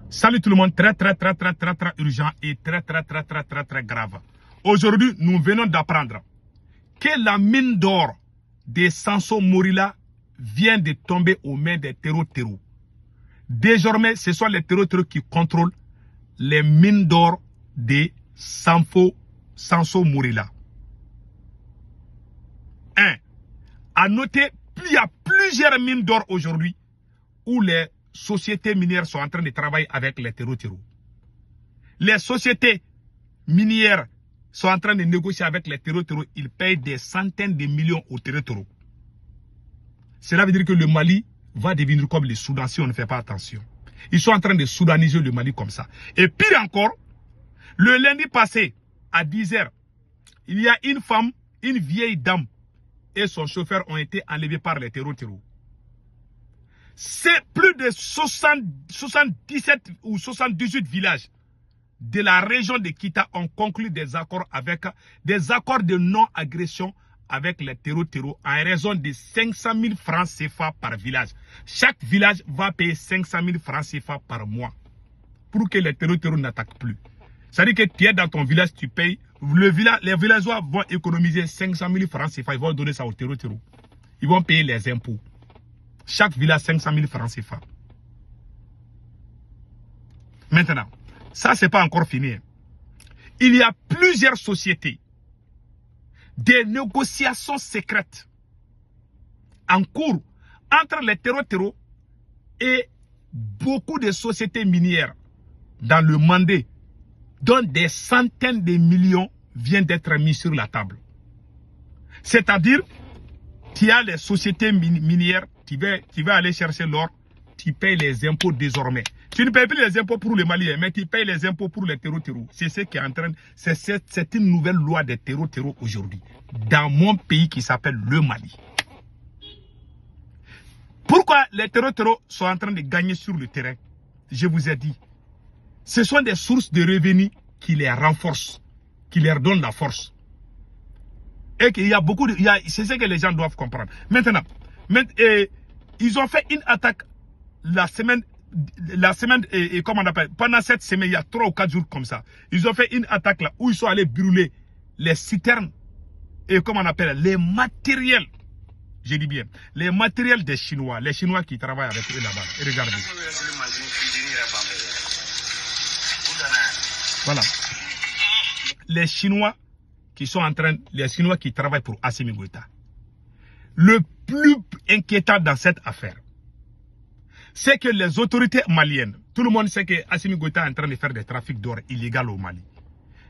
Salut tout le monde, très urgent et très grave. Aujourd'hui, nous venons d'apprendre que la mine d'or de Sanso Morila vient de tomber aux mains des terreaux. Désormais, ce sont les terreaux qui contrôlent les mines d'or de Sanso Morila. 1. À noter, il y a plusieurs mines d'or aujourd'hui où les sociétés minières sont en train de travailler avec les terreaux. Les sociétés minières sont en train de négocier avec les terreaux. Ils payent des centaines de millions aux terreaux. Cela veut dire que le Mali va devenir comme le Soudan si on ne fait pas attention. Ils sont en train de soudaniser le Mali comme ça. Et pire encore, le lundi passé, à 10 h, il y a une femme, une vieille dame et son chauffeur ont été enlevés par les terreaux. C'est plus de 77 ou 78 villages de la région de Kita ont conclu des accords de non-agression avec les terreaux en raison de 500 000 francs CFA par village. Chaque village va payer 500 000 francs CFA par mois pour que les terreaux n'attaquent plus. C'est-à-dire que tu es dans ton village, tu payes. Les villageois vont économiser 500 000 francs CFA, ils vont donner ça aux terreaux. Ils vont payer les impôts. Chaque village 500 000 francs CFA. Maintenant, ça c'est pas encore fini. Il y a plusieurs sociétés, des négociations secrètes en cours entre les terreaux et beaucoup de sociétés minières dans le Mandé, dont des centaines de millions viennent d'être mis sur la table. C'est-à-dire, tu as les sociétés minières, tu vas aller chercher l'or, tu payes les impôts désormais. Tu ne payes plus les impôts pour les Maliens, mais tu payes les impôts pour les terreaux. C'est ce qui est en train, c'est une nouvelle loi des terreaux aujourd'hui, dans mon pays qui s'appelle le Mali. Pourquoi les terreaux sont en train de gagner sur le terrain? Je vous ai dit, ce sont des sources de revenus qui les renforcent, qui leur donnent la force. Et qu'il y a beaucoup de... C'est ce que les gens doivent comprendre. Maintenant, ils ont fait une attaque la semaine, comment on appelle, pendant cette semaine, il y a 3 ou 4 jours comme ça. Ils ont fait une attaque là où ils sont allés brûler les citernes et comment on appelle, les matériels. Je dis bien, les matériels des Chinois, les Chinois qui travaillent avec eux là-bas. Regardez. Voilà. Les Chinois qui travaillent pour Assimi Goïta. Le plus inquiétant dans cette affaire, c'est que les autorités maliennes, tout le monde sait que Assimi Goïta est en train de faire des trafics d'or illégal au Mali.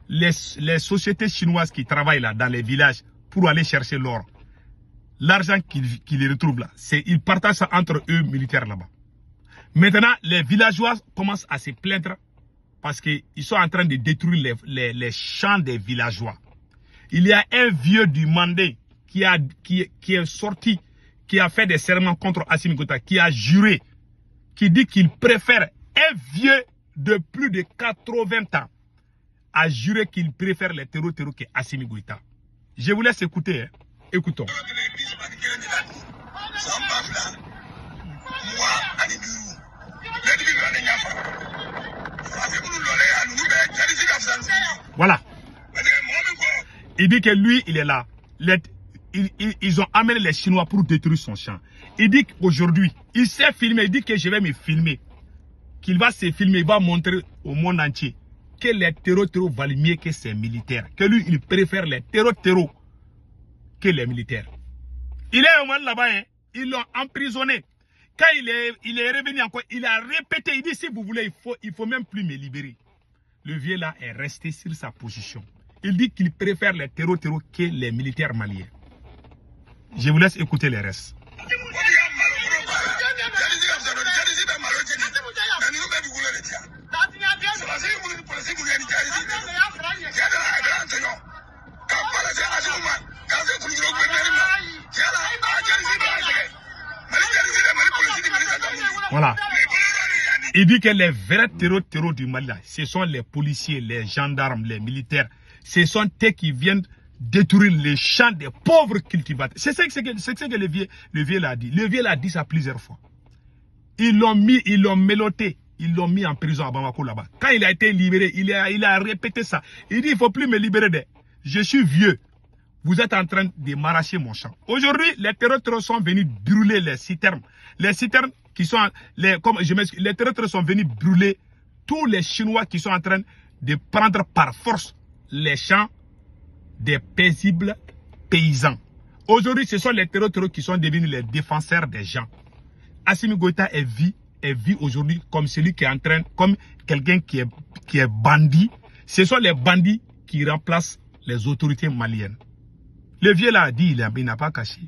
Les sociétés chinoises qui travaillent là dans les villages pour aller chercher l'or, l'argent qu'ils retrouvent là, ils partagent ça entre eux militaires là-bas. Maintenant, les villageois commencent à se plaindre parce qu'ils sont en train de détruire les champs des villageois. Il y a un vieux du Mandé qui est sorti, qui a fait des serments contre Assimi Goïta, qui a juré, qui dit qu'il préfère un vieux de plus de 80 ans a juré qu'il préfère les terreaux que Assimi Goïta. Je vous laisse écouter. Hein. Écoutons. Voilà. Il dit que lui, il est là. Ils ont amené les Chinois pour détruire son champ. Il dit qu'aujourd'hui, il s'est filmé. Il dit que je vais me filmer. Qu'il va se filmer, il va montrer au monde entier que les terreaux valent mieux que ses militaires. Que lui, il préfère les terreaux que les militaires. Il est au moins là-bas. Hein. Ils l'ont emprisonné. Quand il est revenu encore, il a répété. Il dit, si vous voulez, il faut même plus me libérer. Le vieux là est resté sur sa position. Il dit qu'il préfère les terreaux que les militaires maliens. Je vous laisse écouter les restes. Voilà. Il dit que les vrais terreaux du Mali, ce sont les policiers, les gendarmes, les militaires. Ce sont eux qui viennent détruire les champs des pauvres cultivateurs. C'est ce que le vieux l'a dit. Le vieux l'a dit ça plusieurs fois. Ils l'ont méloté Ils l'ont mis en prison à Bamako là-bas. Quand il a été libéré, il a répété ça. Il dit, il ne faut plus me libérer. Je suis vieux. Vous êtes en train de m'arracher mon champ. Aujourd'hui, les terroristes sont venus brûler les citernes. Les citernes qui sont... les terroristes sont venus brûler tous les Chinois qui sont en train de prendre par force les champs des paisibles paysans. Aujourd'hui, ce sont les terroristes qui sont devenus les défenseurs des gens. Assimi Goïta vit aujourd'hui comme celui qui est en train, comme quelqu'un qui est bandit. Ce sont les bandits qui remplacent les autorités maliennes. Le vieux là a dit, il n'a pas caché.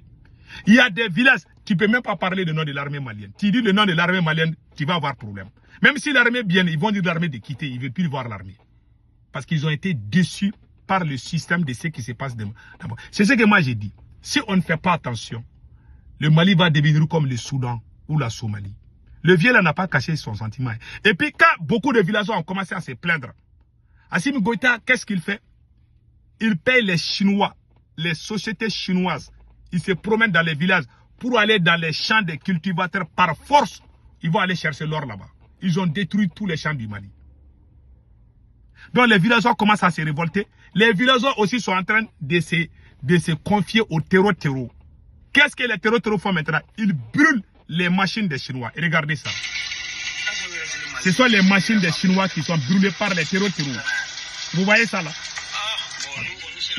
Il y a des villages, tu ne peux même pas parler du nom de l'armée malienne. Tu dis le nom de l'armée malienne, tu vas avoir problème. Même si l'armée vient, ils vont dire l'armée de quitter, ils ne veulent plus voir l'armée. Parce qu'ils ont été déçus par le système de ce qui se passe. C'est ce que moi j'ai dit. Si on ne fait pas attention, le Mali va devenir comme le Soudan ou la Somalie. Le vieux là n'a pas caché son sentiment. Et puis quand beaucoup de villageois ont commencé à se plaindre, Assimi Goïta, qu'est-ce qu'il fait? Il paye les Chinois, les sociétés chinoises. Ils se promènent dans les villages pour aller dans les champs des cultivateurs par force. Ils vont aller chercher l'or là-bas. Ils ont détruit tous les champs du Mali. Donc les villageois commencent à se révolter. Les villageois aussi sont en train de se confier au terreau. Qu'est-ce que les terreaux font maintenant? Ils brûlent les machines des Chinois. Et regardez ça. Ce sont les machines des Chinois qui sont brûlées par les terreaux. Vous voyez ça là?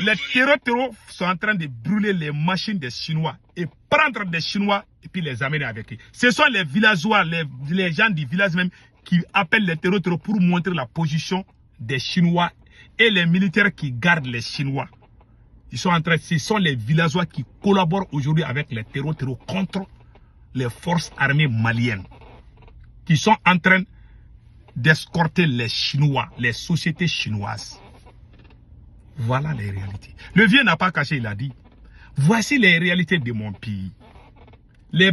Les terreaux sont en train de brûler les machines des Chinois et prendre des Chinois et puis les amener avec eux. Ce sont les villageois, les gens du village même qui appellent les terreaux pour montrer la position des Chinois et les militaires qui gardent les Chinois. Ce sont les villageois qui collaborent aujourd'hui avec les terreaux contre les forces armées maliennes qui sont en train d'escorter les Chinois, les sociétés chinoises. Voilà les réalités. Le vieux n'a pas caché, il a dit. Voici les réalités de mon pays. Le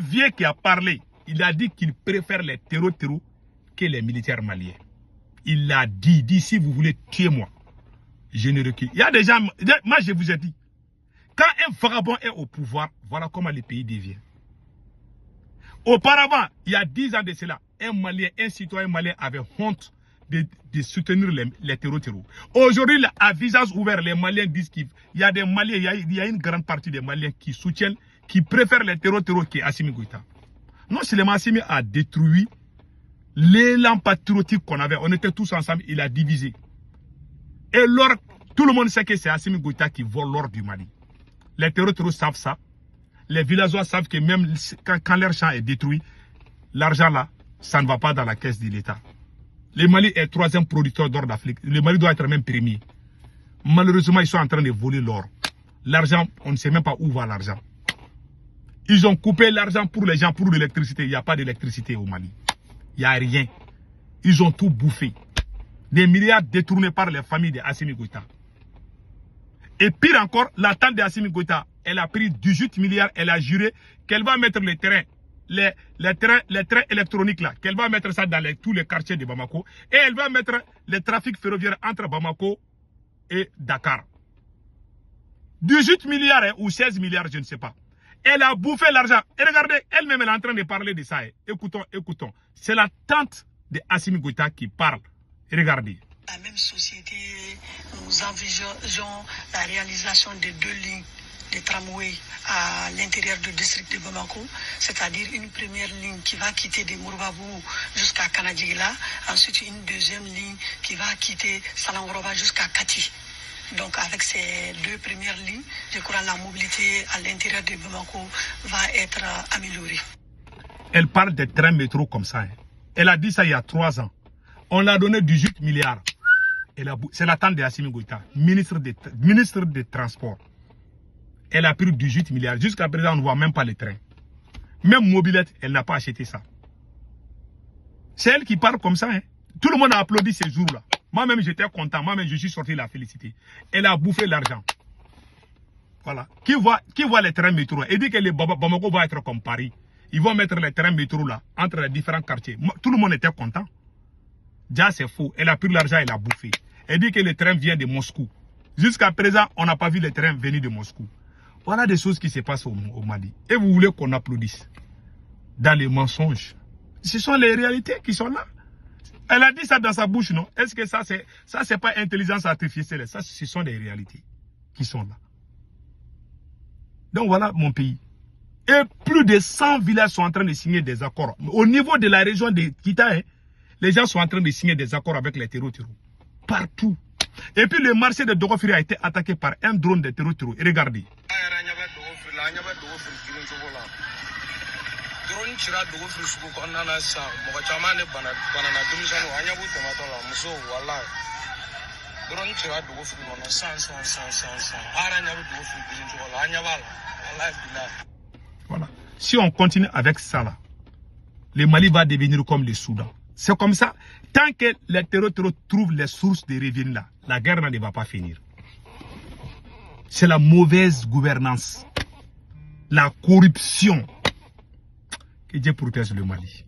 vieux qui a parlé, il a dit qu'il préfère les terreaux que les militaires maliens. Il a dit si vous voulez tuer moi, je ne recule. Il y a des gens, moi je vous ai dit, quand un vagabond est au pouvoir, voilà comment le pays devient. Auparavant, il y a 10 ans de cela, un citoyen malien avait honte de soutenir les terreaux. Aujourd'hui, à visage ouvert, les Maliens disent qu'il y a des Maliens, il y a une grande partie des Maliens qui soutiennent, qui préfèrent les terreaux qu'Assimi Goïta. Non seulement Assimi a détruit l'élan patriotique qu'on avait, on était tous ensemble, il a divisé. Et l'or, tout le monde sait que c'est Assimi Goïta qui vole l'or du Mali. Les terreaux savent ça. Les villageois savent que même quand leur champ est détruit, l'argent là, ça ne va pas dans la caisse de l'État. Le Mali est 3e producteur d'or d'Afrique. Le Mali doit être même premier. Malheureusement, ils sont en train de voler l'or. L'argent, on ne sait même pas où va l'argent. Ils ont coupé l'argent pour les gens, pour l'électricité. Il n'y a pas d'électricité au Mali. Il n'y a rien. Ils ont tout bouffé. Des milliards détournés par les familles d'Assimi Goïta. Et pire encore, la tante d'Assimi Goïta, elle a pris 18 milliards, elle a juré qu'elle va mettre les trains. Les trains électroniques là, qu'elle va mettre ça dans tous les quartiers de Bamako. Et elle va mettre les trafics ferroviaires entre Bamako et Dakar. 18 milliards ou 16 milliards, je ne sais pas. Elle a bouffé l'argent. Et regardez, elle-même elle est en train de parler de ça. Écoutons. C'est la tante de Assimi Goïta qui parle. Regardez. La même société, nous envisageons la réalisation de 2 lignes de tramway à l'intérieur du district de Bamako, c'est-à-dire une première ligne qui va quitter de Mourababou jusqu'à Kanadjigila, ensuite une deuxième ligne qui va quitter Salangoroba jusqu'à Kati. Donc avec ces 2 premières lignes, je crois que la mobilité à l'intérieur de Bamako va être améliorée. Elle parle des trains métro comme ça. Elle a dit ça il y a 3 ans. On l'a donné 18 milliards. C'est la tante de Assimi Goïta, ministre des Transports. Elle a pris 18 milliards. Jusqu'à présent, on ne voit même pas les trains. Même Mobilette, elle n'a pas acheté ça. C'est elle qui parle comme ça. Tout le monde a applaudi ces jours-là. Moi-même, j'étais content. Moi-même, je suis sorti la féliciter. Elle a bouffé l'argent. Voilà. Qui voit les trains métro? Et dit que les Bamako va être comme Paris. Ils vont mettre les trains métro là, entre les différents quartiers. Tout le monde était content. Déjà, c'est faux. Elle a pris l'argent, elle a bouffé. Elle dit que le train vient de Moscou. Jusqu'à présent, on n'a pas vu le train venir de Moscou. Voilà des choses qui se passent au Mali. Et vous voulez qu'on applaudisse. dans les mensonges. Ce sont les réalités qui sont là. Elle a dit ça dans sa bouche, non? Est-ce que ça, c'est pas intelligence artificielle? Ça, ce sont les réalités qui sont là. Donc voilà mon pays. Et plus de 100 villages sont en train de signer des accords. Au niveau de la région de Kita, hein, les gens sont en train de signer des accords avec les terreaux. Partout. Et puis le marché de Dogofiri a été attaqué par un drone de terreaux. Regardez. Voilà. Si on continue avec ça là, le Mali va devenir comme le Soudan. C'est comme ça. Tant que les terreaux trouvent les sources de revenus là, la guerre ne va pas finir. C'est la mauvaise gouvernance, la corruption. Que Dieu protège le Mali.